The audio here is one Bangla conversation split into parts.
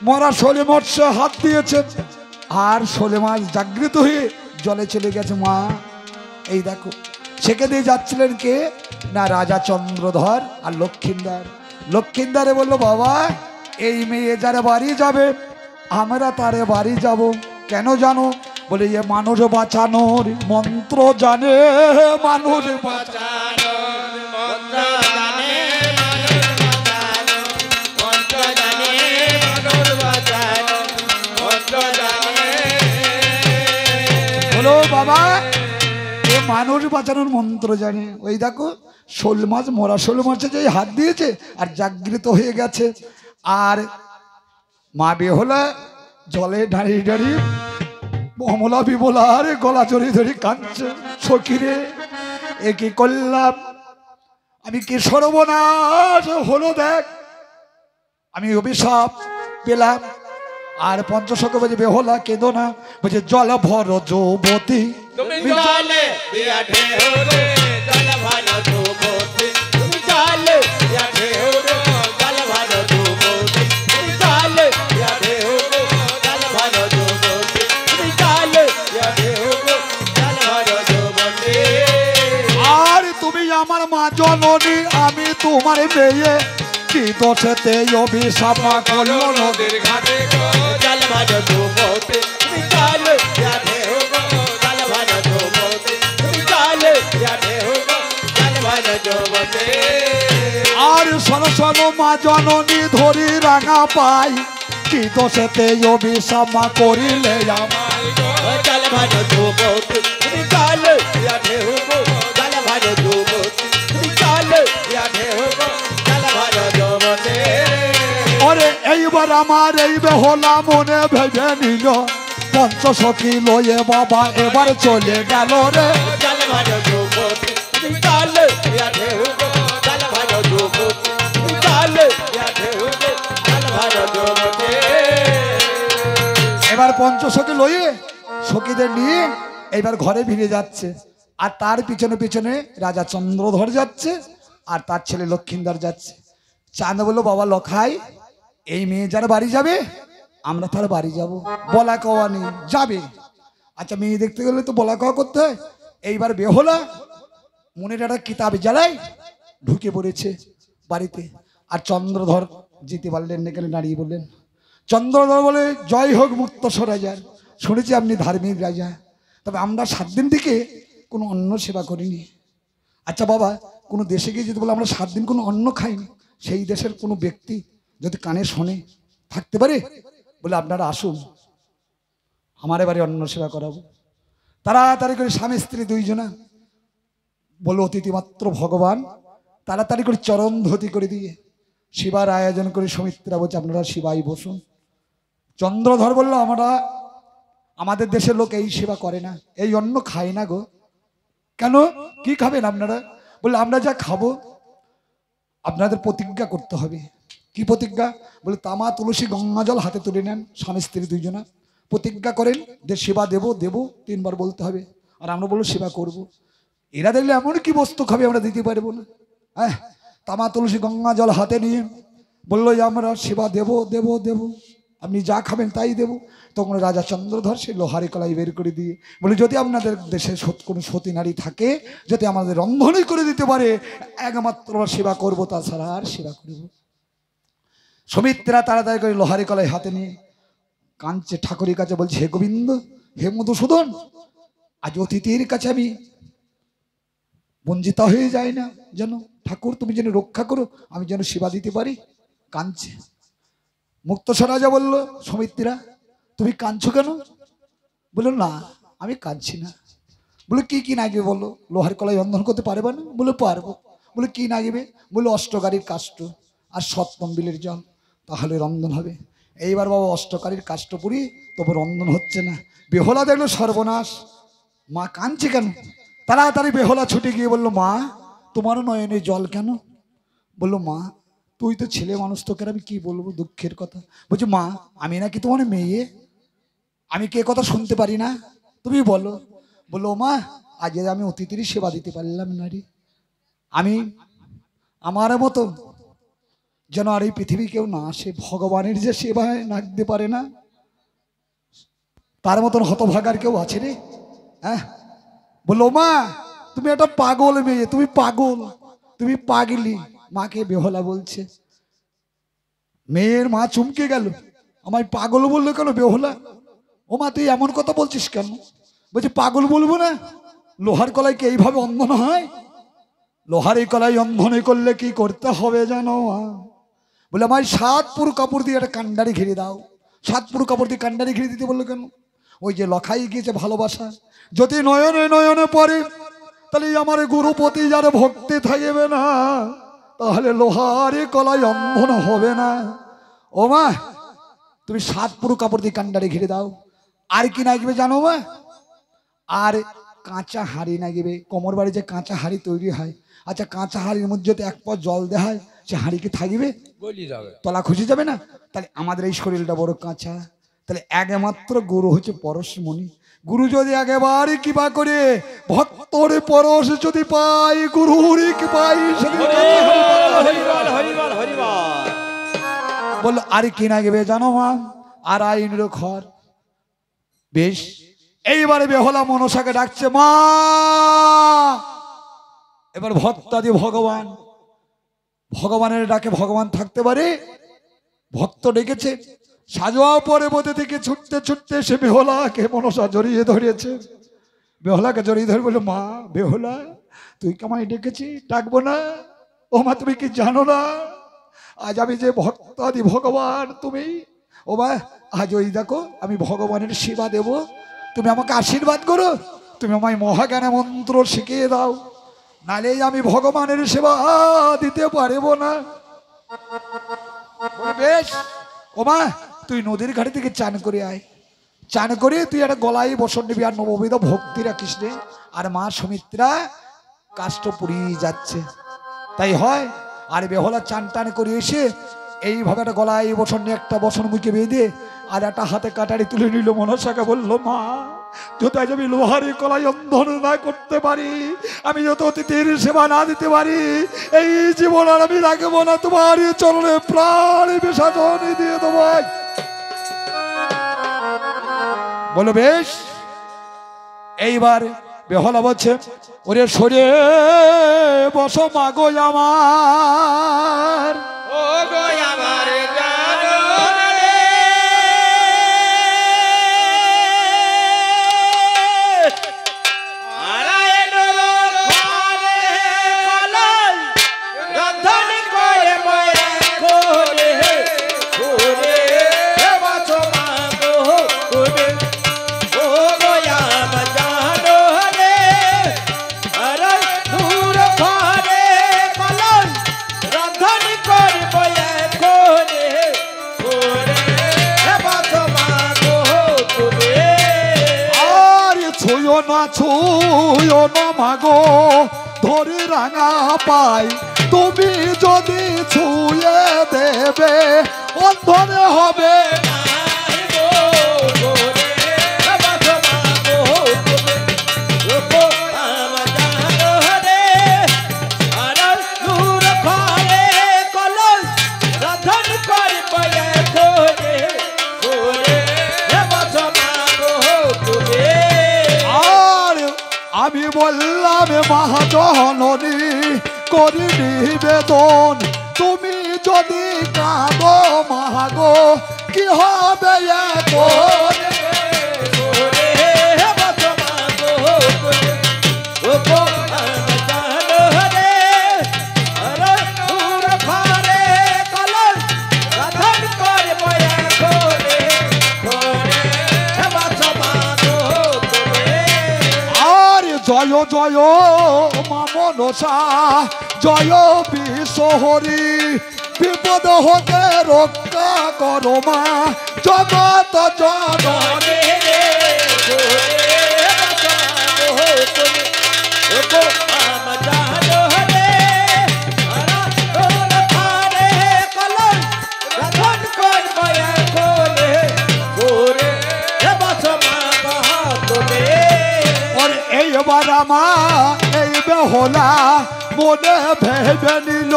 মরা শোলে মৎস্য হাত দিয়েছে আর শোলে মাছ জাগৃত হয়ে জলে চলে গেছে। মা এই দেখো, সেকে দিয়ে যাচ্ছিলেন কে না রাজা চন্দ্রধর আর লক্ষিন্দর। লক্ষিন্দরে বলল, বাবা এই মেয়ে যারা বাড়ি যাবে আমরা তারে বাড়ি যাব। কেন জানো? বলে যে মানুষ বাঁচানোর মন্ত্র জানে, মানুষ বাঁচানোর মন্ত্র জানে, বলো বাবা এ মানুষ বাঁচানোর মন্ত্র জানে। ওই দেখো শোল মাছ, মরা শোল মাছে যে হাত দিয়েছে আর জাগৃত হয়ে গেছে। আর মা বেহলা জলে দাঁড়িয়ে দাঁড়িয়ে অমলা বিমলা আরে গলা চড়ি ধরি কাঁদছে, সখীরে এ কি করলাম, আমি কি সর্বনাশ হলো, দেখ আমি অভিশাপ পেলাম। আর পঞ্চশখ বলছে, বেহলা কেঁদো না, বলছে জল ভর যুবতী তুমি জলে দিয়া ঢেউ রে, জল ভর যুবতী তুমি জলে দিয়া ঢেউ রে, জল ভর যুবতী তুমি জলে দিয়া ঢেউ রে, জল ভর যুবতী তুমি জলে দিয়া ঢেউ রে, জল ভর যুবতী। আর তুমি আমার মা জননী, আমি তোমার মেয়ে, কি দোষেতে অভিশাপ করলো নদীর ঘাটে, জল ভর যুবতী তুমি জলে দিয়া ঢেউ রে, জল ভর যুবতী তুমি জলে দিয়া ঢেউ রে, জল ভর যুবতী। আর শোনো শোনো মা জননী ধরি রাঙা পাই, কি দোষেতে অভিশাপ করিলে আমায়, জল ভর যুবতী তুমি জলে দিয়া ঢেউ রে, জল ভর যুবতী তুমি জলে দিয়া ঢেউ রে, জল ভর যুবতী। ওরে এইবার আমার এই বেহলা মনে ভেবে নিল, পঞ্চসখী লয়ে বাবা এবার চলে গেল রে, জল ভর যুবতী তুমি জলে দিয়া ঢেউ রে, জল ভর যুবতী তুমি জলে দিয়া ঢেউ রে, জল ভর যুবতী। এবার পঞ্চসখী লয়ে সখীদের নিয়ে এইবার ঘরে ফিরে যাচ্ছে। আর তার পিছনে পিছনে রাজা চন্দ্রধর যাচ্ছে আর তার ছেলে লক্ষিন্দর যাচ্ছে। চাঁদ বলল, বাবা লখাই এই মেয়ে যারা বাড়ি যাবে আমরা তার বাড়ি যাব, বলা কওয়া নেই, যাবে। আচ্ছা মেয়ে দেখতে গেলে তো বলা কওয়া করতে হয়। এইবার বেহলা মনের একটা কিতাব জ্বালায় ঢুকে পড়েছে বাড়িতে। আর চন্দ্রধর যেতে পারলেন না, এখানে দাঁড়িয়ে বললেন, চন্দ্রধর বলে, জয় হোক মুক্তসর রাজার, শুনেছি আপনি ধার্মিক রাজা, তবে আমরা 7 দিন থেকে কোনো অন্ন সেবা করিনি। আচ্ছা বাবা, কোনো দেশে গিয়ে যদি বলে আমরা 7 দিন কোনো অন্ন খাইনি, সেই দেশের কোনো ব্যক্তি যদি কানে শোনে থাকতে পারে? বলে আপনারা আসুন, আমার এবারে অন্ন সেবা করাবো। তাড়াতাড়ি করে স্বামী স্ত্রী দুইজনা বলো, অতিথি মাত্র ভগবান, তাড়াতাড়ি করে চরণ ধুতি করে দিয়ে শিবার আয়োজন করে সুমিত্রা বলছে, আপনারা শিবাই বসুন। চন্দ্রধর বলল, আমরা আমাদের দেশের লোক এই সেবা করে না, এই অন্ন খায় না গো। কেন, কি খাবেন আপনারা? বলে, আমরা যা খাবো আপনাদের প্রতিজ্ঞা করতে হবে। কি প্রতিজ্ঞা? বলে, তামা তুলসী গঙ্গা জল হাতে তুলে নেন স্বামী স্ত্রী দুইজনা, প্রতিজ্ঞা করেন যে সেবা দেব দেব 3 বার বলতে হবে। আর আমরা বলবো সেবা করব। এরা দেখলে এমন কি বস্তু খাবে আমরা দিতে পারবো না। হ্যাঁ, তামা তুলসী গঙ্গা জল হাতে নিয়ে বললো যে আমরা সেবা দেব দেব দেব, আপনি যা খাবেন তাই দেব। তখন রাজা চন্দ্রধর সে লোহারি কলাই বের করে দিয়ে বলে, যদি আপনাদের দেশে কোনো সতী নারী থাকে, যদি আমাদের রন্ধনই করে দিতে পারে, একমাত্র সেবা করব, তাছাড়া আর সেবা করব। সুমিত্রা তাড়াতাড়ি করে লোহারি কলাই হাতে নিয়ে কাঁদছে ঠাকুরের কাছে, বলছে, হে গোবিন্দ, হে মধুসূদন, আজ অতিথির কাছে আমি বঞ্চিতা হয়ে যায় না যেন, ঠাকুর তুমি যেন রক্ষা করো, আমি যেন সেবা দিতে পারি। কাঁদছে। মুক্তসর রাজা বলল, সুমিত্রা তুমি কাঁদছো কেন? বললো, না আমি কাঁদছি না। বলে, কি কি নাগবে বলো? লোহার কলাই রন্ধন করতে পারবে না? বলে, পারবো। বলে, কি নাগবে? বলে, অষ্টকারীর কাষ্ঠ আর সপ্তম বিলের জল, তাহলে রন্ধন হবে। এইবার বাবা অষ্টকারীর কাষ্ঠ পুরি, তবু রন্ধন হচ্ছে না। বেহলা দেখলো সর্বনাশ, মা কাঁদছে কেন? তাড়াতাড়ি বেহলা ছুটে গিয়ে বললো, মা তোমারও নয়নে জল কেন? বললো, মা তুই তো ছেলে মানুষ, তোকে আমি কি বলবো দুঃখের কথা। বলছি, মা আমি নাকি তোমার মেয়ে, আমি কে কথা শুনতে পারি না, তুমি বলো। বললো, মা আজ আমি অতিথির সেবা দিতে পারলাম না রে, আমি আমার মতো যেন আর এই পৃথিবী কেউ না আসে, ভগবানের যে সেবায় নাচতে পারে না, তার মতন হতভাগার কেউ আছে রে? হ্যাঁ, বললো মা তুমি একটা পাগল মেয়ে, তুমি পাগল, তুমি পাগলি। মাকে বেহুলা বলছে। মেয়ের মা চমকে গেল, আমায় পাগল বললো কেন বেহুলা? ও মা তুই এমন কথা বলছিস কেন? বলছে পাগল বলবো না, লোহার কলাই কি এইভাবে অন্ধন হয়? লোহার এই কলাই অন্ধনে করলে কি করতে হবে জানো? বলে আমায় 7 পুরু কাপড় দিয়ে একটা কান্ডারি ঘিরে দাও। 7 পুরু কাপড় দিয়ে কান্ডারি ঘিরে দিতে বললো কেন? ওই যে লখাই গিয়েছে ভালোবাসা, যদি নয়নে নয়নে পড়ে তাহলে আমার গুরুপতি যার ভক্তি থাকবে না, তাহলে লোহার কলাই অন্ধন হবে না। ও মা তুমি 7 পুরু কাপড় দিয়ে কান্ডারি ঘিরে দাও। আর কি নাগবে জানো মা? আর কাঁচা হাঁড়ি নাগিবে। কোমর বাড়ি যে কাঁচা হাঁড়ি তৈরি হয়, আচ্ছা কাঁচা হাঁড়ির মধ্যে যদি 1 পট জল দেওয়া হয়, সে হাঁড়ি কি থাকবে? তলা খুঁজে যাবে না? তাহলে আমাদের এই শরীরটা বড় কাঁচা, তাহলে একমাত্র গুরু হচ্ছে পরশমণি। গুরু যদি একেবারে কিবা করে ভক্তর পরশ যদি পাই, গুরুর কি পাই, বললো আর কি নাগবে জানো মা? আর আইনের ঘর। বেশ, এইবারে বেহলা মনসাকে ডাকছে, মা এবার ভক্তাদি ভগবান, ভগবানের ডাকে ভগবান থাকতে পারে? ভক্ত ডেকেছে, সাজোয়া পরে বোধে থেকে ছুটতে ছুটতে সে বেহলাকে মনসা জড়িয়ে ধরেছে। বেহলাকে জড়িয়ে ধরে বললো মা বেহলা তুই কামাই ডেকেছি, ডাকবো না? ও মা তুমি কি জানো না আজ আমি যে ভক্তাদি ভগবান তুমি? ও মা আজ ওই দেখো আমি ভগবানের সেবা দেব, তুমি আমাকে আশীর্বাদ করো, তুমি আমায় মহাজ্ঞানে মন্ত্র শিখিয়ে দাও, নালে আমি ভগবানের সেবা দিতে পারবো না। বেশ ও মা তুই নদীর ঘাটে থেকে চান করে আয়, চান করে তুই একটা গলায় বসন নিবি আর নববিধ ভক্তি রাখিস রে। আর মা সুমিত্রা কাষ্ঠপুরী যাচ্ছে, তাই হয়। আর বেহলা চান টান করে এসে এইভাবে একটা গলায় বসন নিয়ে একটা বসন মুখে বেঁধে আর একটা হাতে কাটারি তুলে নিল। মনসাকে বললো মা যদি আজ আমি লোহারি কলাই অন্ধন না করতে পারি, আমি যত অতিথির সেবা না দিতে পারি, এই জীবন আর আমি রাখবো না, তোমার চরণে প্রাণ বিসর্জন দিয়ে দেবো। বলো বেশ। এইবার বেহলা বলছে ওরে সরে বসো মাগো আমার, ও গো আমার ছুঁয়ো না মাগো ধরে রাঙা পাই, তুমি যদি ছুঁয়ে দেবে অন্ধনে হবে। আমি বললাম মহাজননী করি নিবেদন, তুমি যদি কাঁদো মাগো কি হবে এখন? জয় জয় মা মনসা জয় বিশ্বহরি, বিপদ হতে রক্ষা করো মা জগত জননী। এইবার আমার এই বেহলা মনে ভেবে নিল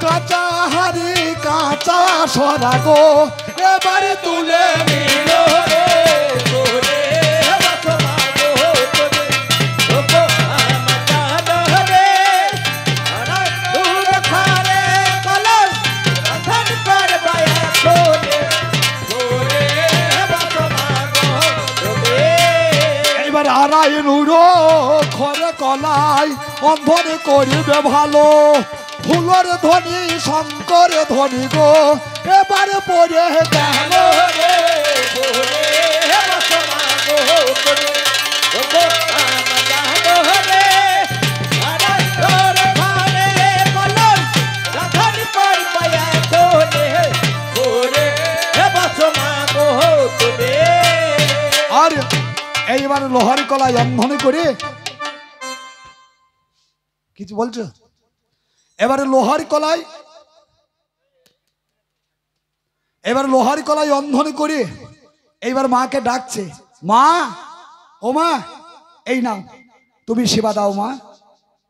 কাঁচা হাড়ি কাঁচা সরা গো এবারে তুলে নিল রে ওরে বাসো মাগো তোরে ওগো আমার জান রে আরা দুধ খারে কলস রাধন করবা এখনে ওরে বাসো মাগো তোরে এবার আড়াই নুরো ঘরে কলাই অন্ধনে করিবে ভালো ফুলর ধ্বনি শঙ্কর ধ্বনি গো এবারে পড়ে গেল রে ওরে বাসো মাগো তোরে ওগো আমার জান রে আরা দুধ খারে কলস রাধন করবা এখনে ওরে বাসো মাগো তোরে আর এইবার লোহার কলাই অন্ধনে করে কিছু বলছো এবারে লোহার কলাই অন্ধনে করে এইবার মাকে ডাকছে মা ও মা এই নাও তুমি সেবা দাও মা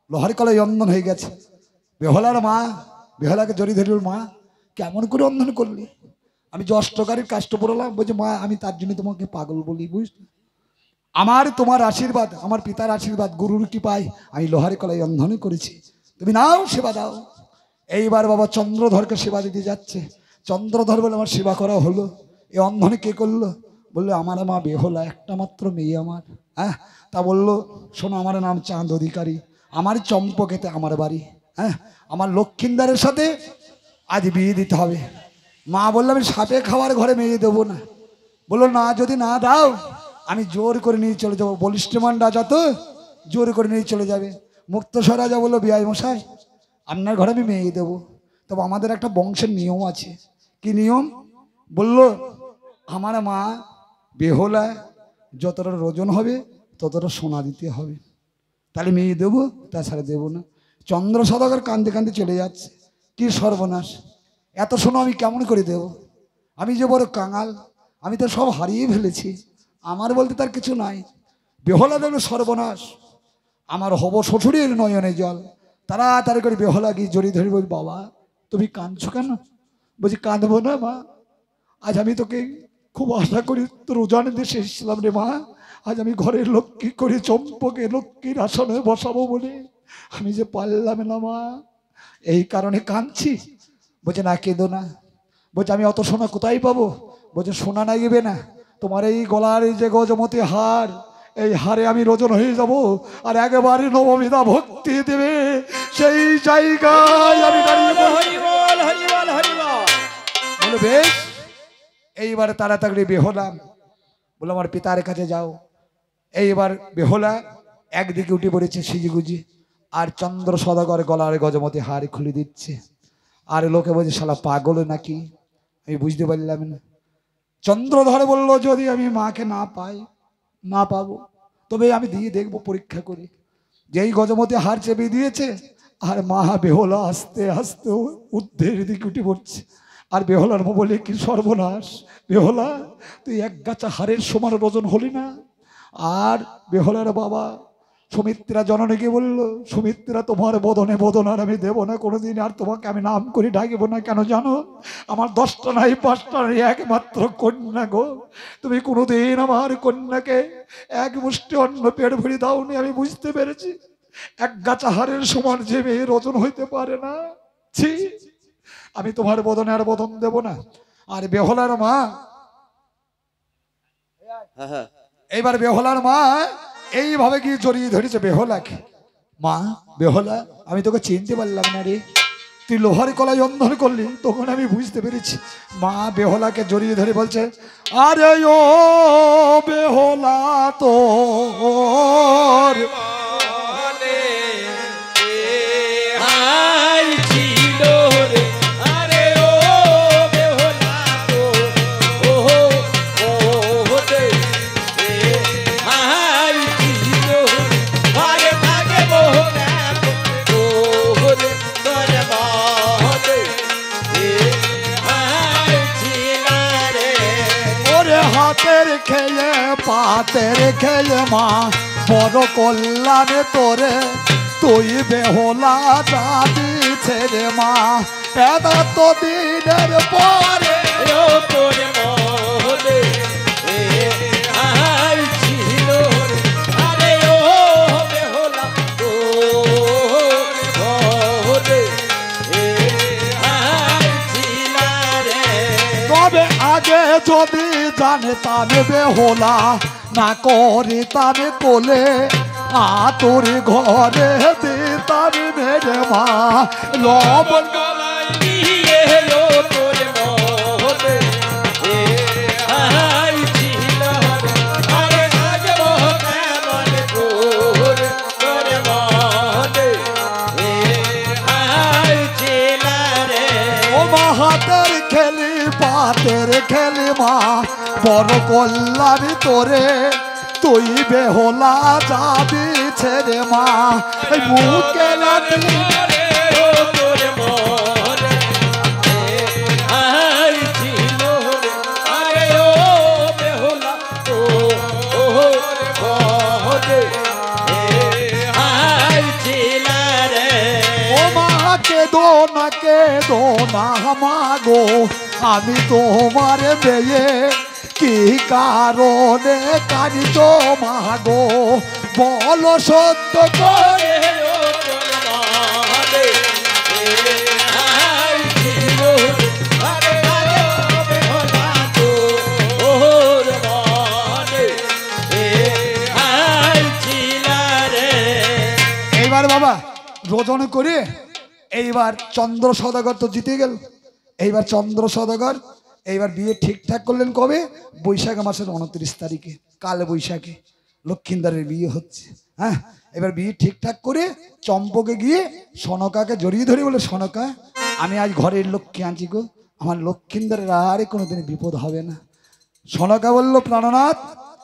লোহার কলাই অন্ধন হয়ে গেছে বেহলার মা বেহলাকে জড়ি ধরিল মা কেমন করে অন্ধন করলি আমি যে অষ্টকারীর কাষ্ট পড়লাম বলছে মা আমি তার জন্য তোমাকে পাগল বলি বুঝলি আমার তোমার আশীর্বাদ আমার পিতার আশীর্বাদ গুরুর কৃপায় আমি লোহার কলাই অন্ধন করেছি তুমি নাও সেবা দাও এইবার বাবা চন্দ্রধরকে সেবা দিতে যাচ্ছে চন্দ্রধর বলে আমার সেবা করা হলো এই অন্ধনে কে করলো বললো আমার মা বেহলা একটা মাত্র মেয়ে আমার হ্যাঁ তা বললো শোনো আমার নাম চাঁদ অধিকারী আমার চম্পকেতে আমার বাড়ি হ্যাঁ আমার লক্ষ্মীন্দারের সাথে আজ বিয়ে দিতে হবে মা বললো আমি সাপে খাওয়ার ঘরে মেয়ে দেবো না বললো না যদি না দাও আমি জোর করে নিয়ে চলে যাবো বলিষ্ঠমান রাজা তো জোর করে নিয়ে চলে যাবে মুক্তসর রাজা বললো বিআই মশাই আপনার ঘরে আমি মেয়ে দেবো তবে আমাদের একটা বংশের নিয়ম আছে কি নিয়ম বললো আমার মা বেহলা যতটা ওজন হবে ততটা সোনা দিতে হবে তাহলে মেয়ে দেবো তাছাড়া দেবো না চন্দ্র সদাগর কান্দে কান্দে চলে যাচ্ছে কি সর্বনাশ এত সোনা আমি কেমন করে দেব আমি যে বড় কাঙাল আমি তো সব হারিয়ে ফেলেছি আমার বলতে তার কিছু নাই বেহলা দেখলো সর্বনাশ আমার হব শ্বশুরের নয়নে জল তাড়াতাড়ি করে বেহলা গিয়ে জড়িয়ে ধরে বল বাবা তুমি কাঁদছো কেন বলছি কাঁদবো না মা আজ আমি তোকে খুব আশা করি তোর উজানের দেশে এসেছিলাম রে মা আজ আমি ঘরের লক্ষ্মী করে চম্পকে লক্ষ্মীর আসনে বসাবো বলে আমি যে পারলাম না মা এই কারণে কাঁদছি বলছে না কেঁদো না বলছে আমি অত সোনা কোথায় পাবো বলছে সোনা না গেবে না তোমার এই গলার এই যে গজমতি হার এই হারে আমি রোজন হয়ে যাব আর একেবারে নবমিতা ভক্তি দেবে সেই জায়গায় আমি দাঁড়িয়ে বলে বেশ এইবার তাড়াতাড়ি বেহলা বলে আমার পিতার কাছে যাও এইবার বেহলা একদিকে উঠে পড়েছে সিজিগুজি আর চন্দ্র সদাগর গলার গজমতি হার খুলে দিচ্ছে আর লোকে বলছে শালা পাগল নাকি আমি বুঝতে পারলাম না চন্দ্রধর বলল যদি আমি মাকে না পাই না পাবো তবে আমি দিয়ে দেখবো পরীক্ষা করি যেই গজমতি হার চেপে দিয়েছে আর মা বেহলা আস্তে আস্তে ঊর্ধ্বের দিকে উঠে পড়ছে আর বেহলার মা বলে কি সর্বনাশ বেহলা তুই এক গাছা হারের সমান ওজন হলি না আর বেহলার বাবা সুমিত্রা জননীকে বললো সুমিত্রা তোমার বদনে বদন আর আমি দেবো না কোনোদিন আর তোমাকে আমি নাম করে ডাকিব না কেন জানো আমার 10টা নাই 5টা নাই একমাত্র কন্যা গো তুমি কোনোদিন আমার কন্যাকে এক মুষ্টি অন্ন পেট ভরে দাওনি আমি বুঝতে পেরেছি এক গাছা হারের সমান যে মেয়ের ওজন হইতে পারে না ছি আমি তোমার বদনে আর বদন দেব না আর বেহলার মা এইবার বেহলার মা এইভাবে গিয়ে জড়িয়ে ধরেছে বেহলাকে মা বেহলা আমি তোকে চিনতে পারলাম না রে তুই লোহার কলাই অন্ধন করলি তখন আমি বুঝতে পেরেছি মা বেহলাকে জড়িয়ে ধরে বলছে আরে ও বেহলা তোর হাতের খেয়ে পাতের খেয়ে মা বড় কল্যাণে তোরে তুই বেহলা যাবি ছেড়ে মা এত দিনের পরে ও তোর মনে আইছিল রে আরে ও বেহুলা তোর মনে আইছিল রে তবে আগে যদি জানতাম বেহলা না করিতাম কোলে তোর ঘরে দিতাম মেরে মা লবণ গলায় দিয়ে ও তোর মনে আইছিল রে আরে আজ কেমন তোর মনে আইছিল রে ও মা হাতের খেলি পাতের খেলি মা বড় কল্যাণী তোরে তুই বেহলা যাবি ছেড়ে মা বুকে লাগলি ও তোর মনে আইছিল রে আরে ও বেহুলা তোর মনে আইছিল রে ও মা কেদো না মাগো আমি তোমার মেয়ে কি কারণে কাঁদিছ মাগো বলো সত্য করে ও তোর মনে আইছিল রে আরে ও বেহুলা তোর মনে আইছিল রে এইবার বাবা রোজন করে এইবার চন্দ্র সদাগর তো জিতে গেল। এইবার চন্দ্র সদাগর এইবার বিয়ে ঠিকঠাক করলেন কবে? বৈশাখ মাসের 29 তারিখে, কাল বৈশাখে লক্ষিন্দারের বিয়ে হচ্ছে। হ্যাঁ, এবার বিয়ে ঠিকঠাক করে চম্পকে গিয়ে সনকাকে জড়িয়ে ধরে বলে, সনকা আমি আজ ঘরের লক্ষ্মী আনছি গো, আমার লক্ষিন্দারের আরে কোনোদিন বিপদ হবে না। সনকা বলল, প্রাণনাথ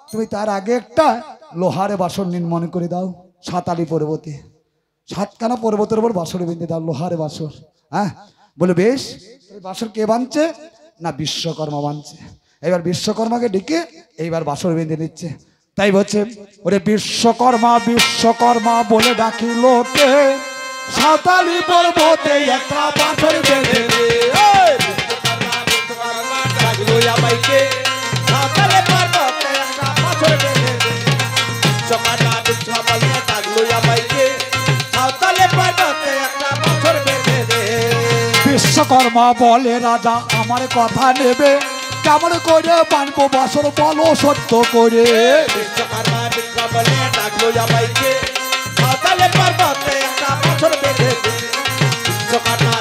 তুমি তার আগে একটা লোহারে বাসন নির্মাণ করে দাও, সাতালি পর্বতে, সাতখানা পর্বতের উপর বাসর বেঁধে দাও, লোহারে বাসর। হ্যাঁ, বলে বেশ। বাসর কে বানছে? না বিশ্বকর্মা বানছে। এবার বিশ্বকর্মাকে ডেকে এইবার বাসর বেঁধে নিচ্ছে। তাই বলছে, ওরে বিশ্বকর্মা বিশ্বকর্মা বলে ডাকিলোকে সাতালি পর্বতে একটা বাসর বেঁধে দে। বিশ্বকর্মা বলে, রাজা আমার কথা নেবে, কেমন করে বানবো বাসর বলো সত্য করে। বিশ্বকর্মা বলে ডাকলো জামাইকে, সাঁওতালে পর্বতে একটা বছর বেঁধে দে। বিশ্বকর্মা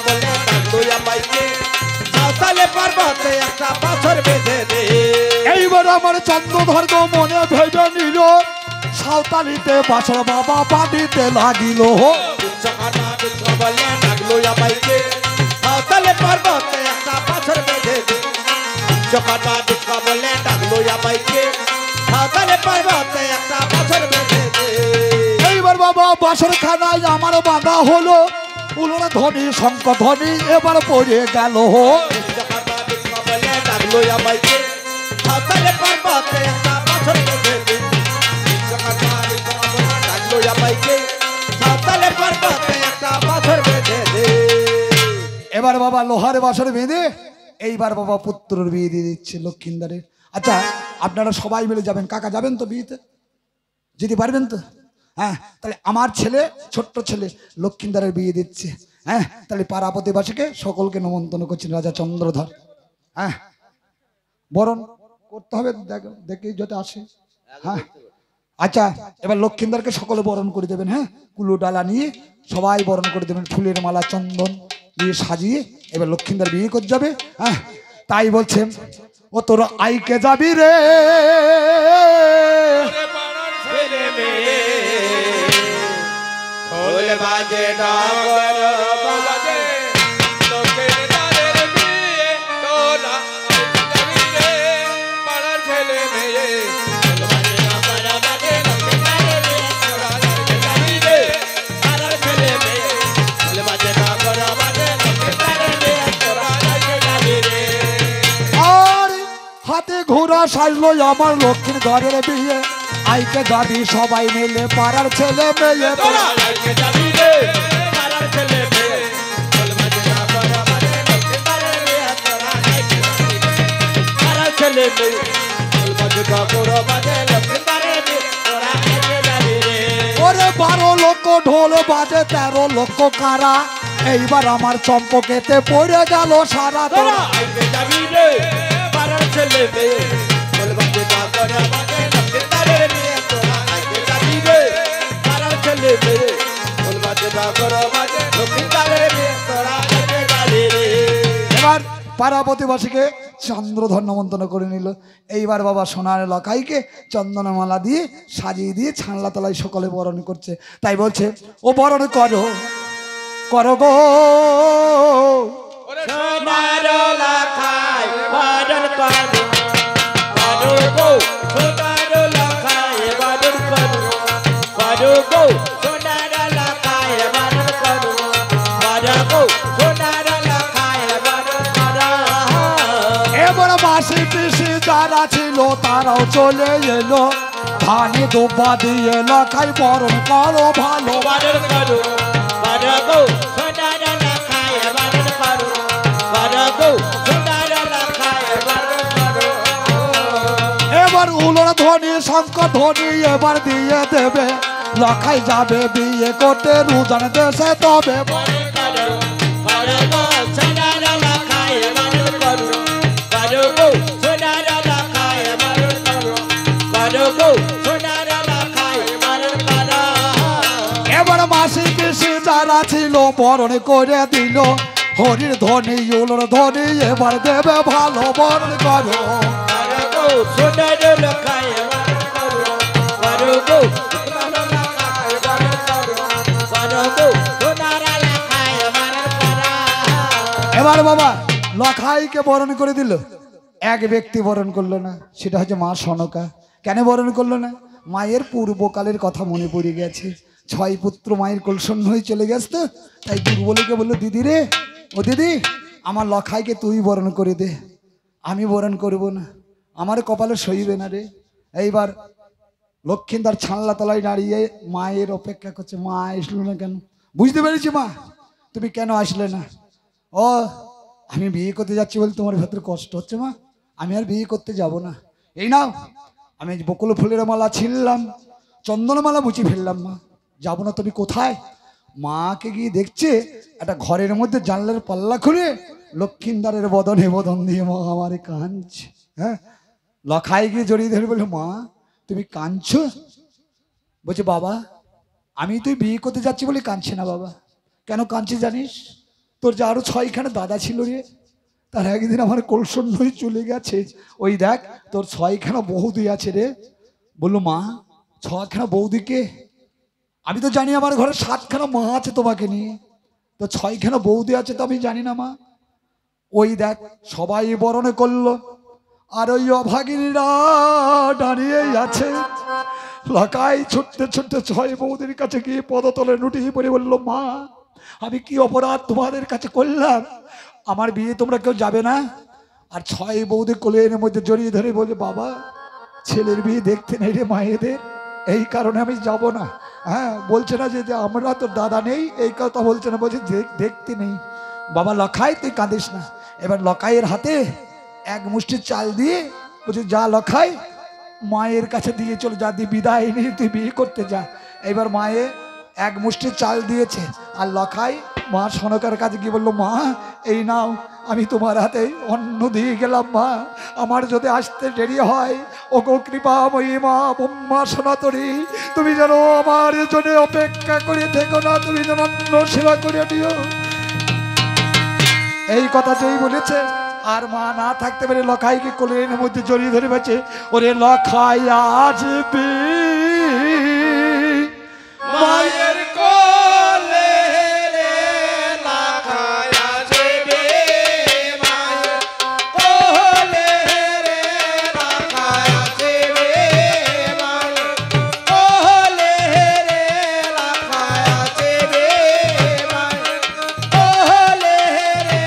বলে ডাকলো জামাইকে, সাঁওতালে পর্বতে একটা বছর বেঁধে দে। এইবার আমার চন্দ্রধর মনে ভেবে নিল, সাঁওতালিতে বাসর বাবা বাঁধিতে লাগিল। বিশ্বকর্মা বলে ডাকলো জামাইকে, সাঁওতালে পর্বতে একটা বছর বেঁধে দে। বিশ্বকর্মা বলে ডাকলো জামাইকে, সাঁওতালে পর্বতে একটা বছর বেঁধে দে। এইবার বাবা বাসর খানায় আমার বাঁধা হলো, উলোর ধ্বনি শঙ্খ ধ্বনি এবার পড়ে গেল। বিশ্বকর্মা বলে ডাকলো জামাইকে, সাঁওতালে পর্বতে একটা বছর বেঁধে দে। বিশ্বকর্মা বলে ডাকলো জামাইকে, সাঁওতালে পর্বতে একটা বছর বেঁধে দে। এবার বাবা লোহার বাসর বেঁধে এইবার বাবা পুত্রের বিয়ে দিয়ে দিচ্ছে লক্ষিন্দারের। আচ্ছা আপনারা সবাই মিলে যাবেন, কাকা যাবেন তো বিয়েতে? যেতে পারবেন তো? হ্যাঁ, তাহলে আমার ছেলে, ছোট্ট ছেলে লক্ষিন্দারের বিয়ে দিচ্ছে। হ্যাঁ, তাহলে পাড়া প্রতিবাসীকে সকলকে নিমন্ত্রণ করছেন রাজা চন্দ্রধর। হ্যাঁ, বরণ করতে হবে, দেখে যাতে আসে। হ্যাঁ, আচ্ছা এবার লক্ষিন্দারকে সকলে বরণ করে দেবেন। হ্যাঁ, কুলো ডালা নিয়ে সবাই বরণ করে দেবেন, ফুলের মালা চন্দন দিয়ে সাজিয়ে এবার লক্ষিন্দার বিয়ে করে যাবে। হ্যাঁ, তাই বলছে, ও তোর আইকে যাবি রে ছেলে মেয়ে ঢোল বাজে ডাগর বাজে, লোকের দ্বারের বিয়ে তোরা যাবি রে পাড়ার ছেলে মেয়ে। ঢোল বাজে ডাগর বাজে, লোকের দ্বারের বিয়ে তোরা যাবি রে পাড়ার ছেলে মেয়ে। ঢোল বাজে ডাগর বাজে, লোকের দ্বারের বিয়ে তোরা যাবি রে। আর হাতে ঘোড়া সাজলো আমার লক্ষ্মীর ঘরের বিয়ে। আইকে যাবি সবাই মিলে পাড়ার ছেলে মেয়ে তোরা আইকে যাবি রে পাড়ার ছেলে মেয়ে ঢোল বাজে ডাগর বাজে লক্ষ্মীদারের বিয়ে তোরা আইকে যাবি রে পাড়ার ছেলে মেয়ে ঢোল বাজে ডাগর বাজে লক্ষ্মীদারের বিয়ে তোরা আইকে যাবি রে ওরে 12 লক্ষ ঢোল বাজে 13 লক্ষ কারা এইবার আমার চম্পকেতে পড়ে গেল সারা তোরা আইকে যাবি রে পাড়ার ছেলে মেয়ে ঢোল বাজে ডাগর বাজে লক্ষ্মীদারের বিয়ে তোরা আইকে যাবি রে পাড়ার ছেলে মেয়ে ঢোল বাজে ডাগর বাজে লক্ষ্মীদারের বিয়ে তোরা আইকে যাবি রে এবার পাড়া প্রতিবাসীকে চন্দ্রধর নমন্তন্ন করে নিল। এইবার বাবা সোনার লকাইকে চন্দনমালা দিয়ে সাজিয়ে দিয়ে ছানলা তলায় সকলে বরণ করছে। তাই বলছে ও বরণ করো করো গো সোনার লখাই বাদন করো করো গো সোনার লখাই বাদন করো করো গো সোনার লখাই বাদন করো করো গো সোনার লখাই বাদন করো এবার মাসি পিসি যারা ছিল তারাও চলে এলো ধানে দুব্বা দিয়ে লখাই বরণ করো ভালো বাদন করো করো গো সোনার লখাই বাদন করো করো গো সোনার লখাই বাদন করো এবার উলোর ধ্বনি শঙ্খ ধ্বনি এবার দিয়ে দেবে লখাই যাবে বিয়ে করতে রুজান দেশে তবে এবার মাসি পিসি যারা ছিল বরণ করে দিল হরির ধ্বনি উলোর ধ্বনি এবার দেবে ভালো বরণ করো এবার বাবা লখাইকে বরণ করে দিল। এক ব্যক্তি বরণ করলো না, সেটা হচ্ছে মা সনকা। কেন বরণ করলো না? মায়ের পূর্বকালের কথা মনে পড়ে গেছে। 6 পুত্র মায়ের কলসন হয়ে চলে গেছে তো, তাই দুর্বলীকে বললো দিদি রে ও দিদি আমার লখাইকে তুই বরণ করে দে, আমি বরণ করব না, আমার কপালে সইবে না রে। এইবার লক্ষ্মীদার ছানলা তলায় দাঁড়িয়ে মায়ের অপেক্ষা করছে। মা আসলো না কেন? বুঝতে পেরেছি মা, তুমি কেন আসলে না? ও আমি বিয়ে করতে যাচ্ছি বলে তোমার ভেতরে কষ্ট হচ্ছে মা, আমি আর বিয়ে করতে যাব না। এই নাও আমি বকুল ফুলের মালা ছিনলাম, চন্দনমালা মুচি ফেললাম, মা যাবো না। তুমি কোথায়? মাকে গিয়ে দেখছে একটা ঘরের মধ্যে জানলার পাল্লা খুলে লক্ষ্মীদারের বদনে বদন দিয়ে মা আমারে কাঁদছে। হ্যাঁ, লখাই গিয়ে জড়িয়ে ধরে বললো মা তুমি কাঁদছো? বলছে বাবা আমি তুই বিয়ে করতে যাচ্ছি বলে কাঁদছে না বাবা। কেন কাঁদছে জানিস? তোর যে আরো 6খানা দাদা ছিল রে, তার একদিন আমার কলসন হয়ে চলে গেছে। ওই দেখ তোর 6খানা বৌদি আছে রে। বললো মা 6খানা বৌদিকে? আমি তো জানি আমার ঘরে 7খানা মা আছে তোমাকে নিয়ে, তো 6খানা বৌদি আছে তো আমি জানি না মা। ওই দেখ সবাই বরণ করলো আর ওই অভাগিনীরা দাঁড়িয়েই আছে। লখাই ছুটতে ছুটতে 6 বৌদির কাছে গিয়ে পদতলে লুটিয়ে পড়ে বললো মা আমি কি অপরাধ তোমাদের কাছে করলাম? আমার বিয়ে তোমরা কেউ যাবে না? আর 6 বৌদি কোলের মধ্যে জড়িয়ে ধরে বলছে বাবা ছেলের বিয়ে দেখতে নেই রে মায়েদের, এই কারণে আমি যাব না। হ্যাঁ বলছে না যে আমরা তো দাদা নেই এই কথা বলছে না, বলছে দেখতে নেই। বাবা লখাই তুই কাঁদিস না। এবার লখাইয়ের হাতে এক মুষ্টি চাল দিয়ে বলছে যা লখাই মায়ের কাছে দিয়ে চলে যা, দিয়ে বিদায় নিয়ে তুই বিয়ে করতে যা। এবার মায়ে এক মুষ্টি চাল দিয়েছে আর লখাই মা সনকার কাছে গিয়ে বললো মা এই নাও আমি তোমার হাতে অন্ন দিয়ে গেলাম মা, আমার যদি আসতে দেরি হয় ও গো কৃপাময়ী মা ব্রহ্মা সনাতনী তুমি যেন আমার জন্য অপেক্ষা করে থেকো না, তুমি যেন অন্ন সেবা করে দিও। এই কথা যেই বলেছে আর মা না থাকতে পারে লখাইকে কোলের মধ্যে জড়িয়ে ধরে বলছে ওরে লখাই আসবি মায়ের কোলে রে লখাই আসবে, মায়ের কোলে রে লখাই আসবে, মায়ের কোলে রে লখাই আসবে, মায়ের কোলে রে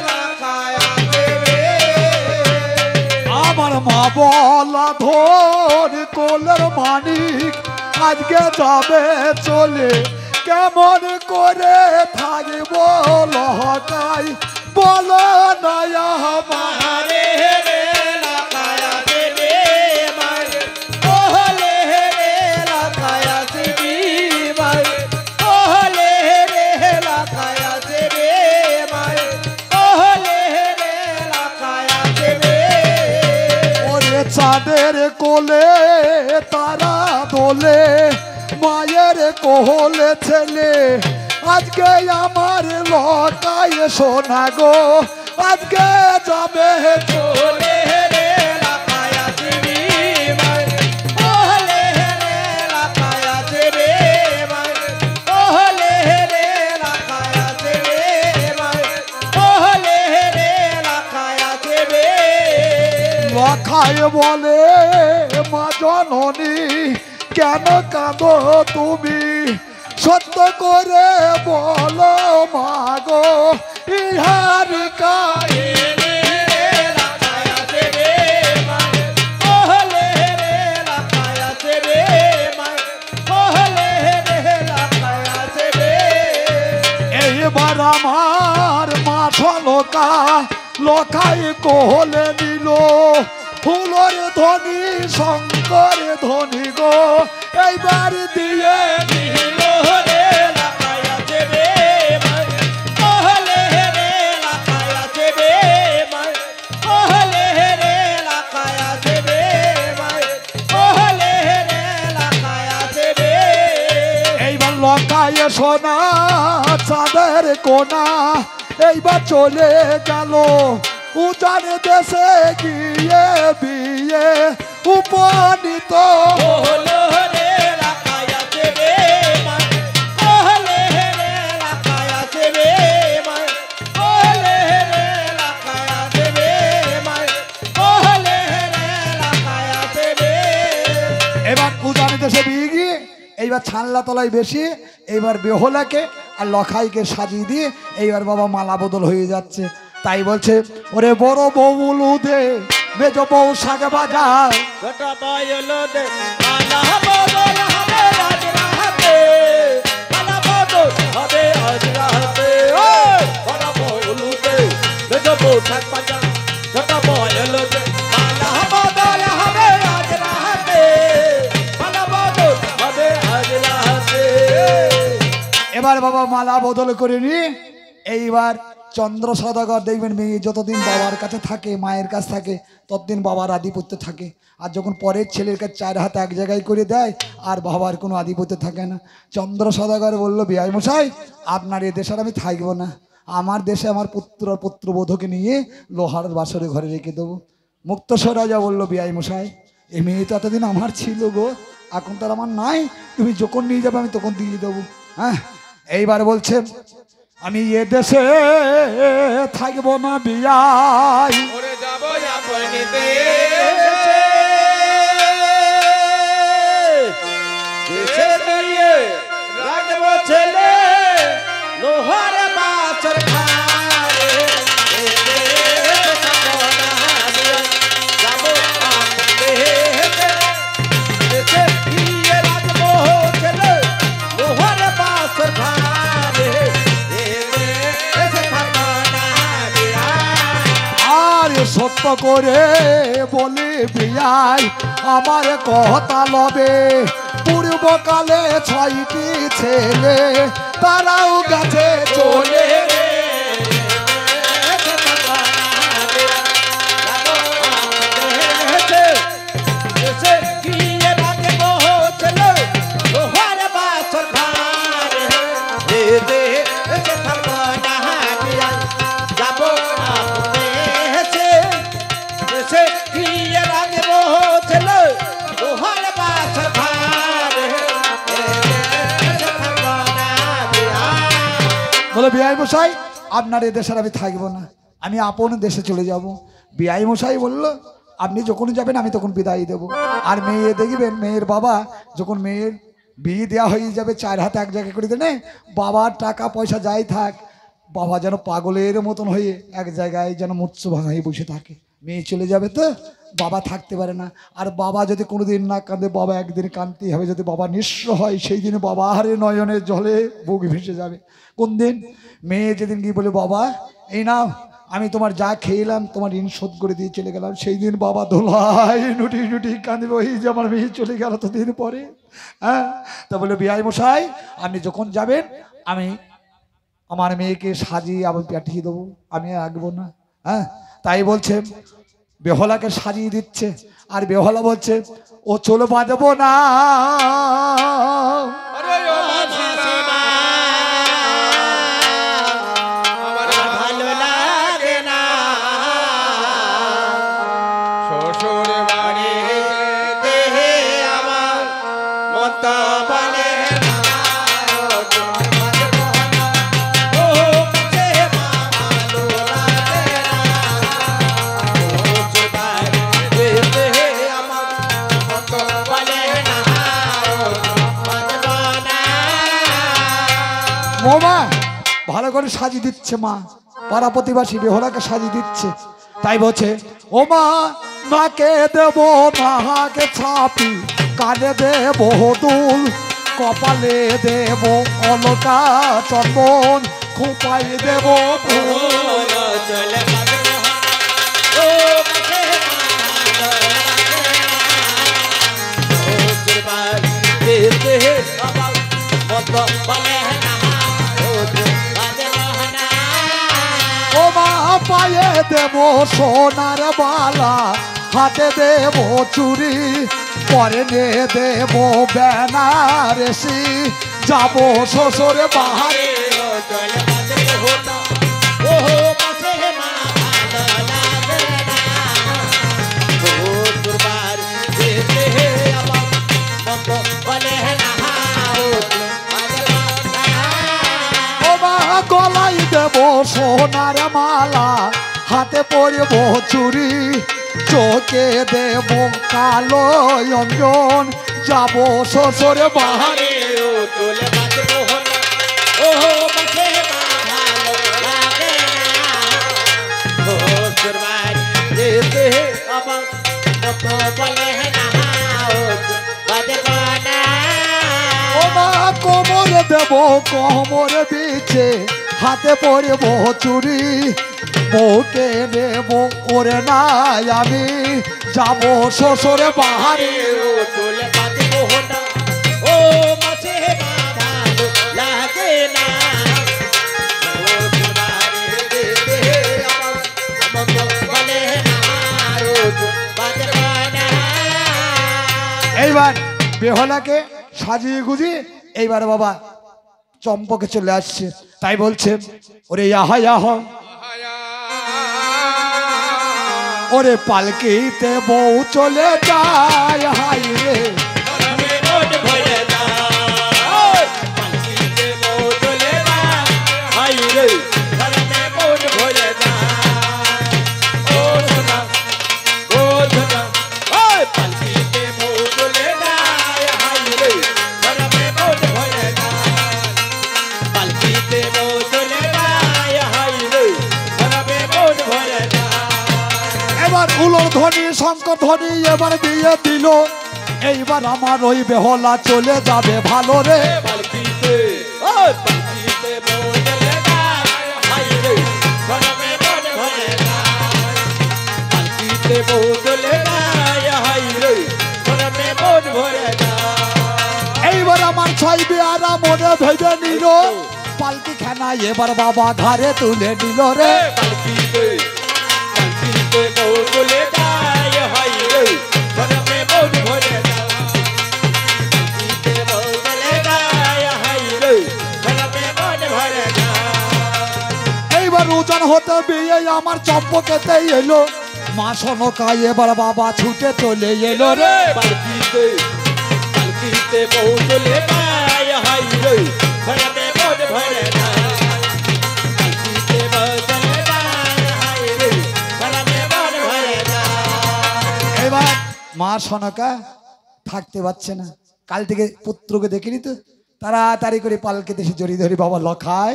লখাই আসবে। আমার মা বলা ধর কোলের মানিক আজকে যাবে চলে কেমন করে থাকব লহকাই বলো নয়া মারে রে লাকায়া দেবে মারে ওহলে রে লাকায়া দেবি মারে ওহলে রে লাকায়া দেবে মারে ওহলে রে লাকায়া দেবে ওরে চাঁদের কোলে তারা দোলে মায়ের কোলে ছেলে আজকে আমার লকায় সোনা গো আজকে যাবে ওহলে রে লাকায়া দেবি মারে ওহলে রে লাকায়া দেবে মারে ওহলে রে লাকায়া দেবে মারে ওহলে রে লাকায়া দেবে লখায় বলে মা জননী কেন কাঁদো তুমি সত্য করে বলো মা গো ইহার কায়ে এইবার আমার মাথা লোকা লোকাই কোহলে নিল ফুলর ধ্বনি শঙ্কর ধ্বনি গো এইবার দিয়ে দিল রে লাকায়া দেবে মারে ওহলে রে লাকায়া দেবে মারে ওহলে রে লাকায়া দেবে মারে ওহলে রে লাকায়া দেবে এইবার লঙ্কায় সোনা চাঁদের কোনা এইবার চলে গেল উজান দেশে গিয়ে বিয়ে উপনীত ওহলে রে লাকায়া দেবে মারে ওহলে রে লাকায়া দেবে মারে ওহলে রে লাকায়া দেবে মারে ওহলে রে লাকায়া দেবে এবার উজান দেশে বিয়ে গিয়ে এইবার ছানলা তলায় বেশি এইবার বেহলাকে আর লখাইকে সাজিয়ে দিয়ে এইবার বাবা মালা বদল হয়ে যাচ্ছে তাই বলছে ওরে বড় বউ দে মেজ বউ সাগে বাজার ছোট বয়লো দে মালা বদল হবে আজ রাতে মালা বদল হবে আজ রাতে ও বড় বয়লো দে মেজ বউ থাক বাজা ছোট বয়লো দে মালা বদল হবে আজ রাতে মালা বদল হবে আজ রাতে এবার বাবা মালা বদল করে নি এইবার চন্দ্র সদাগর দেখবেন মেয়ে যতদিন বাবার কাছে থাকে মায়ের কাছে থাকে ততদিন বাবার আধিপত্য থাকে আর যখন পরের ছেলের কাছে চার হাত এক জায়গায় করে দেয় আর বাবার কোনো আধিপত্য থাকে না চন্দ্র সদাগর বলল বিআই মশাই আপনার এ দেশে আর আমি থাকবো না আমার দেশে আমার পুত্র পুত্রবধূকে নিয়ে লোহার বাসরে ঘরে রেখে দেবো মুক্তেশ্বর রাজা বলল বিআই মশাই এ মেয়ে তো এতদিন আমার ছিল গো এখন তার আমার নাই তুমি যখন নিয়ে যাবে আমি তখন দিয়ে দেবো হ্যাঁ এইবার বলছেন আমি এ দেশে থাকবো না বিয়াই ওরে যাবো আপনিতে দেশে দিয়ে রাখবো ছেলে লোহার বাছর খারে যাবো দেশে দিয়ে রাখবো ছেলে লোহার বাছর খারে আর সত্য করে বলি বিয়াই আমার কথা লবে পূর্বকালে 6টি ছেলে তারাও গেছে চলে বলে বিআই মশাই আপনার এ দেশে আর আমি থাকবো না আমি আপন দেশে চলে যাব বিআই মশাই বলল আপনি যখন যাবেন আমি তখন বিদায় দেব আর মেয়ে দেখবেন মেয়ের বাবা যখন মেয়ের বিয়ে দেওয়া হয়ে যাবে 4 হাত এক জায়গায় করে দেনে বাবার টাকা পয়সা যাই থাক বাবা যেন পাগলের মতন হয়ে এক জায়গায় যেন মুৎস ভাঙাই বসে থাকে মেয়ে চলে যাবে তো বাবা থাকতে পারে না। আর বাবা যদি কোনোদিন না কাঁদে, বাবা একদিন কাঁদতেই হবে। যদি বাবা নিঃস্ব হয়, সেই দিন বাবা হারে নয়নের জলে বুক ভেসে যাবে। কোন দিন? মেয়ে যেদিন গিয়ে বলে, বাবা এই নাও, আমি তোমার যা খেয়েলাম তোমার ঋণ শোধ করে দিয়ে চলে গেলাম, সেই দিন বাবা দোলাই নুটি নুটি কাঁদবে, ওই যে আমার মেয়ে চলে গেল তো দিন পরে। হ্যাঁ, তা বলে, বিআই মশাই আপনি যখন যাবেন আমি আমার মেয়েকে সাজিয়ে আবার পাঠিয়ে দেবো, আমি রাখবো না। হ্যাঁ, তাই বলছে বেহলাকে সাজিয়ে দিচ্ছে। আর বেহলা বলছে, ও চলো বাঁধবো না। আরে ও মাসিমা, আমার ভালো লাগে না শ্বশুর বাড়িতে আমার মত বলে না। মা ভালো করে সাজিয়ে দিচ্ছে, মা পাড়া প্রতিবাসী বেহলাকে সাজিয়ে দিচ্ছে। তাই বলছে, ও মা নাকে দেব নাকে ছাপি, কানে দেব দুল, কপালে দেব অলকা চন্দন, খোপাই দেব ফুল। ও মা পায়ে দেব সোনার বালা, হাতে দেব চুড়ি, পরে নে দেব বেনারসি, যাবো শ্বশুর বাহারে। গলায় দেব সোনার মালা, হাতে পরব চুড়ি, চোখে দেব কালো অঞ্জন, যাবো শ্বশুর বাহারে। ও মা কোমরে দেব কোমর বিছে, হাতে পরব চুড়ি, বউকে নেব ওরে নাই আমি, যাবো শ্বশুর বাহারে। এইবার বেহলাকে সাজিয়ে গুজিয়ে এইবার বাবা চম্পকে চলে আসছে। তাই বলছে, ওরে ইয়াহা ইয়াহা, ওরে পালকিতে বউ চলে যায়, হাই রে উলর ধ্বনি শঙ্কর ধ্বনি এবার দিয়ে দিল। এইবার আমার ওই বেহলা চলে যাবে ভালো রে। এইবার আমার ছয় বেয়ারা মনে ভেবে নিল, পালকি খানা এবার বাবা ঘরে তুলে নিল রে। এইবার ওজন হতে বিয়ে আমার চম্পকেতে এলো, মা সনকা এবার বাবা ছুটে চলে এলো রে। এবার মা সনকা থাকতে পারছে না, কাল থেকে পুত্রকে দেখিনি তো, তাড়াতাড়ি করে পালকে দেশে জড়িয়ে ধরি, বাবা লখাই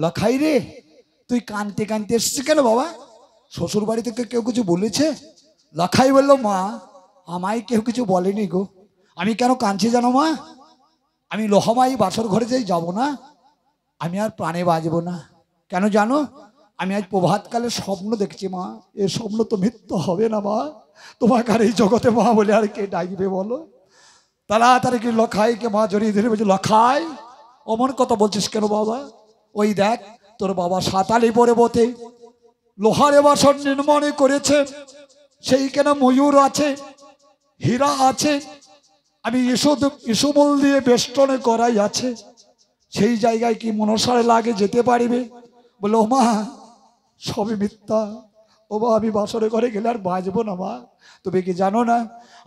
লখাই রে তুই কানতে কানতে এসছিস কেন বাবা? শ্বশুর বাড়ি থেকে কেউ কিছু বলেছে? লখাই বলল, মা আমায় কেউ কিছু বলেনি গো, আমি কেন কাঁদছি জানো মা? আমি লোহামাই বাসর ঘরে যাই যাব না, আমি আর প্রাণে বাঁচবো না। কেন জানো? আমি আজ প্রভাতকালে স্বপ্ন দেখছি মা, এ স্বপ্ন তো মিথ্যা হবে না মা, তোমাকে আর এই জগতে মা বলে আর কে ডাকবে বলো? তাড়াতাড়ি কি লখাইকে মা জড়িয়ে ধরে বলছে, লখাই অমন কথা বলছিস কেন বাবা? ওই দেখ তোর বাবা সাতালি পর্বতে লোহারে বাসন নির্মাণ করেছে, সেইখানে ময়ূর আছে, হীরা আছে, আমি ইসুমল দিয়ে বেষ্টনে করাই আছে, সেই জায়গায় কি মনসারে লাগে যেতে পারিবে? বলে, ও মা সবই মিথ্যা, ও মা আমি বাসরে ঘরে গেলে আর বাঁচবো না মা, তুমি কি জানো না?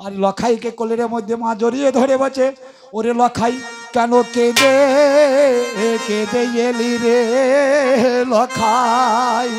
আর লখাইকে কোলের মধ্যে মা জড়িয়ে ধরে বলছে, ওরে লখাই কেন কেঁদে কেঁদে এলি রে লখাই?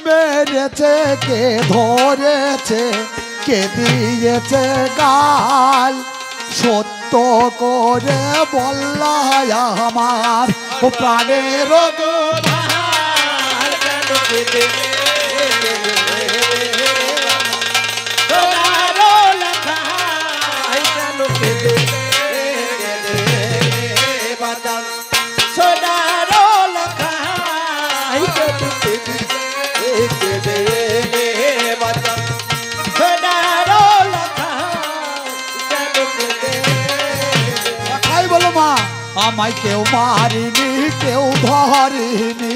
মেরেছে কে ধরেছে কে দিয়েছে গাল, সত্য করে বললা আমার ও প্রাণের আমায় কেউ মারিনি, কেউ ধরিনি,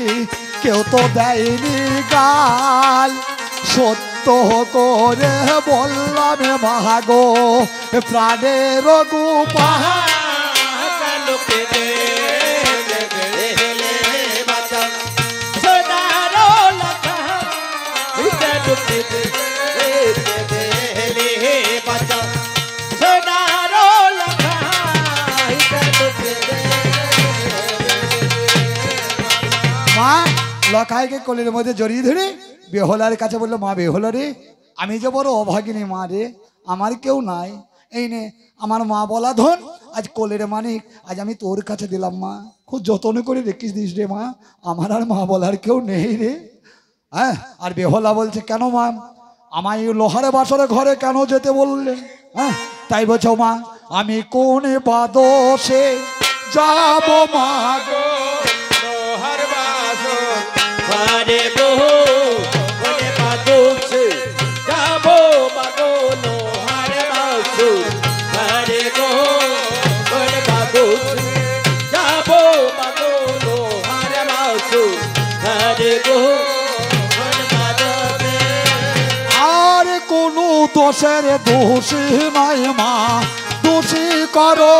কেউ তো দেয়নি গাল, সত্য করে বললাম মাগো প্রাণের গোপাল। মা লখাইকে কোলের মধ্যে জড়িয়ে ধরে বেহলার কাছে বললো, মা বেহলা রে, আমি যে বড় অভাগিনী মা রে, আমার কেউ নাই, এই নে আমার মা বলা ধন, আজ কোলের মানিক আজ আমি তোর কাছে দিলাম মা, খুব যত্ন করে রেখিস দিস রে মা, আমার আর মা বলার কেউ নেই রে। হ্যাঁ, আর বেহলা বলছে, কেন মা আমায় লোহারে বাসরে ঘরে কেন যেতে বললে? হ্যাঁ, তাই বলছো মা আমি কোন বাদশে যাব মা গো লোহার বাসর ঘরে বহু কোনে বাদশে যাব মাগো লোহার বাসর ঘরে বহু কোনে বাদশে যাব মাগো লোহার বাসর ঘরে বহু কোনে বাদশে। আর কোন দোষের দোষী নাই মা, দোষী করো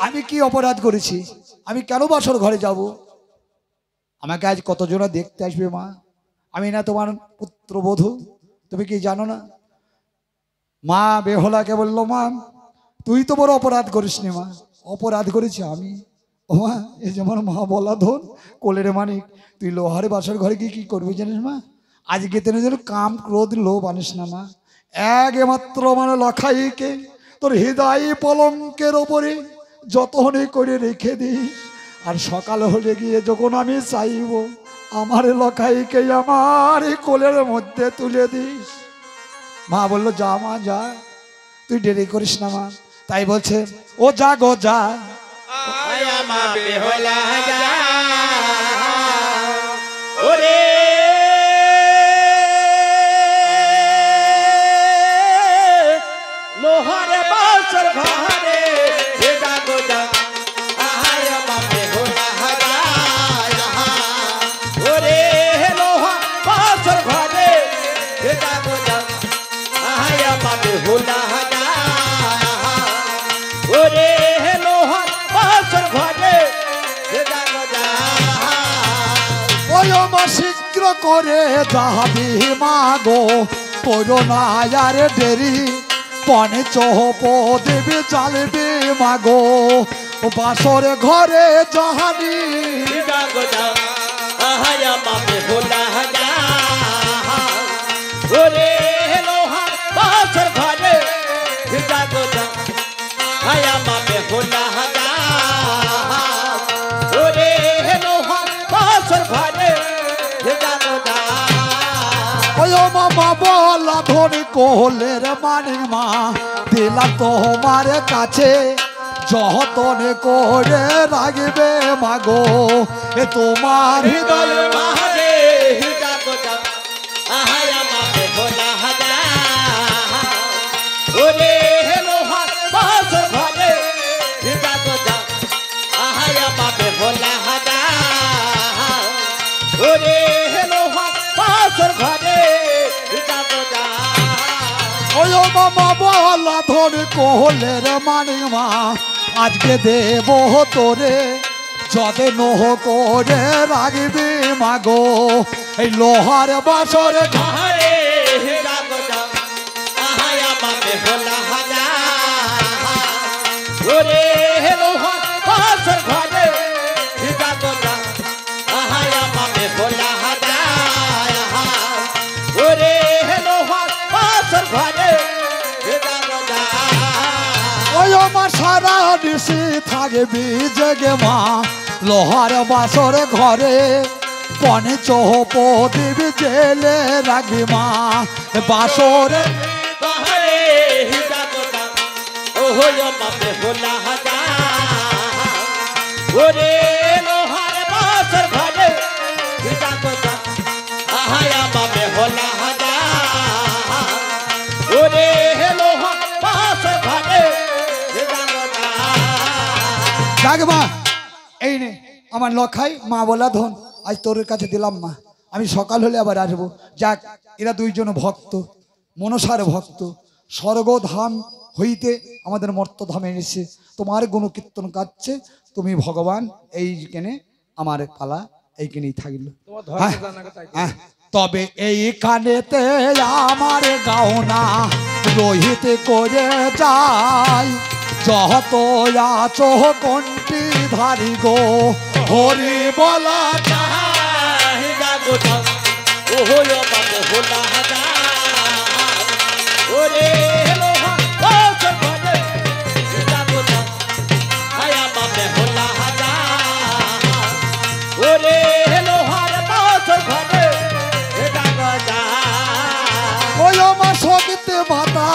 আমি কি অপরাধ করেছি? আমি কেন বাসর ঘরে যাব? আমাকে আজ কতজনা দেখতে আসবে মা, আমি না তোমার পুত্রবধূ, তুমি কি জানো না? মা বেহলাকে বললো, মা তুই তো বড় অপরাধ করিসনি মা, অপরাধ করেছি আমি। ও মা, এই যে আমার মা বলা ধন কোলের মানিক, তুই লোহারে বাসর ঘরে গিয়ে কি করবি জানিস মা? আজকে তেনে যেন কাম ক্রোধ লোভ আনিস না মা, একমাত্র মানে লখাইকে তোর হৃদয় পলঙ্কের ওপরে যতনে করে রেখে দিস, আর সকাল হলে গিয়ে যখন আমি চাইব আমার লখাইকে আমার কোলের মধ্যে তুলে দিস। মা বললো, যা মা যা, তুই দেরি করিস না মা। তাই বলছে, ও যা গো যা, আয়া মা বেহলা যা ওরে লোহার বাসর ঘরে যা গো যা, আয়া মা বেহলা যা ওরে করে যাবি মাগো করো না আর দেরি পনে চোপ দেবে চালবে মাগো বাসর ঘরে জাহানি जागो जा आया मापे होला जा ओरे लोहा बासर घरे जागो जा आया मापे होला जा ओरे लोहा बासर घरे जागो जा ওই মামা বলা ধরে কোলের মানে মা দিলাম তোমার কাছে যতনে করে রাখবে মাগো এ তোমার হৃদয় मारे जागो जा आया मापे होला जा ओरे लोहा बासर घरे जागो जा आया मापे होला जा ओरे लोहा बासर घरे जागो जा ওই মামা বলা ধরে কোলের মানে মা আজকে দেব তোরে যতন করে রাখবে মাগো এই লোহার বাসর घरे जागो जा आया मापे होला जा ओरे लोहा बासर घरे जागो जा आया मापे होला जा ओरे लोहा बासर घरे जागो जा ওই মা সারা দিশি থাকবি জেগে মা লোহার বাসর ঘরে পনে চোপ দিবি জেলে রাখবি মা বাসর घरे जागो जा ओहो यो मापे होला जा ओरे लोहार बासर घरे जागो जा आया मापे होला जा ओरे लोहा बासर घरे जागो जा যাক মা এই নে আমার লখাই মা বলা ধন আজ তোর কাছে দিলাম মা আমি সকাল হলে আবার আসবো যাক এরা দুইজন ভক্ত মনসার ভক্ত স্বর্গধাম হইতে আমাদের মর্তধামে এনেছে তোমার গুণকীর্তন গাচ্ছে তুমি ভগবান এইখানে আমার পালা এইখানেই থাকলো তোমার হ্যাঁ, ধর্ম জানাকে তাই হ্যাঁ, তবে এইখানেতে আমার গাওনা রোহিত করে যায় যত আছো কোনটি ধারি গো হরি বলা जागो जा ओहो यो मापे होला जा ओरे लोहा बासर घरे जागो जा आया मापे होला जा ओरे लोहा बासर घरे जागो जा ওই আমার সঙ্গীতে মাতা